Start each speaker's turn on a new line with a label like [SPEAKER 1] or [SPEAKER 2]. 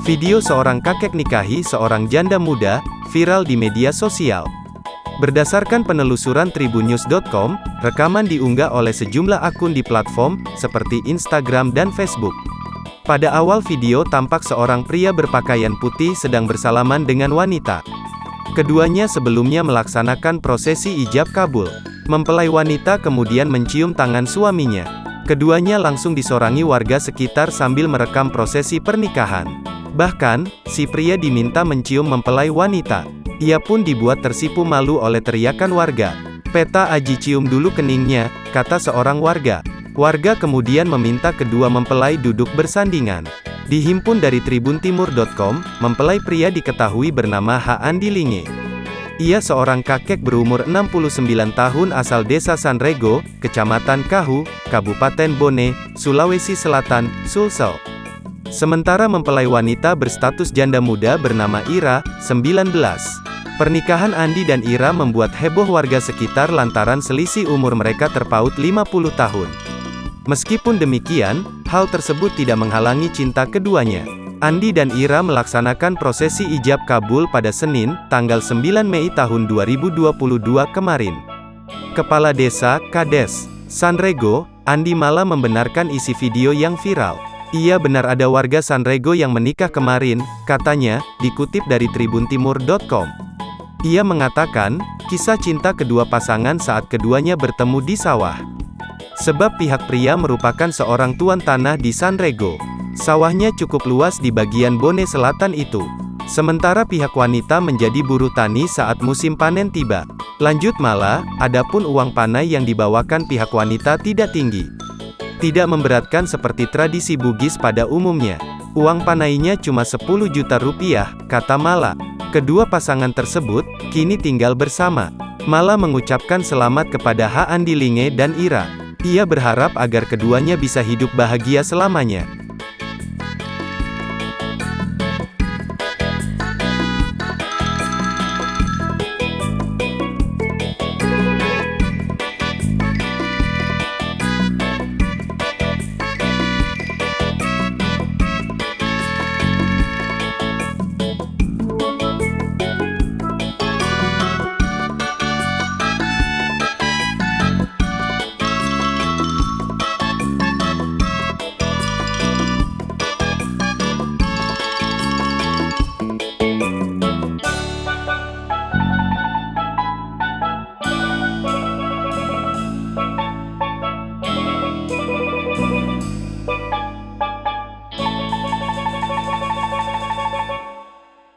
[SPEAKER 1] Video seorang kakek nikahi seorang janda muda, viral di media sosial. Berdasarkan penelusuran tribunnews.com, rekaman diunggah oleh sejumlah akun di platform, seperti Instagram dan Facebook. Pada awal video tampak seorang pria berpakaian putih sedang bersalaman dengan wanita. Keduanya sebelumnya melaksanakan prosesi ijab kabul. Mempelai wanita kemudian mencium tangan suaminya. Keduanya langsung disorangi warga sekitar sambil merekam prosesi pernikahan. Bahkan, si pria diminta mencium mempelai wanita. Ia pun dibuat tersipu malu oleh teriakan warga. "Peta aji cium dulu keningnya," kata seorang warga. Warga kemudian meminta kedua mempelai duduk bersandingan. Dihimpun dari tribuntimur.com, mempelai pria diketahui bernama H. Andi Linge. Ia seorang kakek berumur 69 tahun asal desa Sanrego, Kecamatan Kahu, Kabupaten Bone, Sulawesi Selatan, Sulsel. Sementara mempelai wanita berstatus janda muda bernama Ira, 19. Pernikahan Andi dan Ira membuat heboh warga sekitar lantaran selisih umur mereka terpaut 50 tahun. Meskipun demikian, hal tersebut tidak menghalangi cinta keduanya. Andi dan Ira melaksanakan prosesi ijab kabul pada Senin, tanggal 9 Mei tahun 2022 kemarin. Kepala Desa, Kades, Sanrego, Andi malah membenarkan isi video yang viral. Ia benar ada warga Sanrego yang menikah kemarin, katanya, dikutip dari tribuntimur.com. Ia mengatakan, kisah cinta kedua pasangan saat keduanya bertemu di sawah. Sebab pihak pria merupakan seorang tuan tanah di Sanrego. Sawahnya cukup luas di bagian Bone Selatan itu. Sementara pihak wanita menjadi buruh tani saat musim panen tiba. Lanjut malah, adapun uang panai yang dibawakan pihak wanita tidak tinggi. Tidak memberatkan seperti tradisi Bugis pada umumnya. Uang panainya cuma 10 juta rupiah, kata Mala. Kedua pasangan tersebut, kini tinggal bersama. Mala mengucapkan selamat kepada H. Andi Linge dan Ira. Ia berharap agar keduanya bisa hidup bahagia selamanya.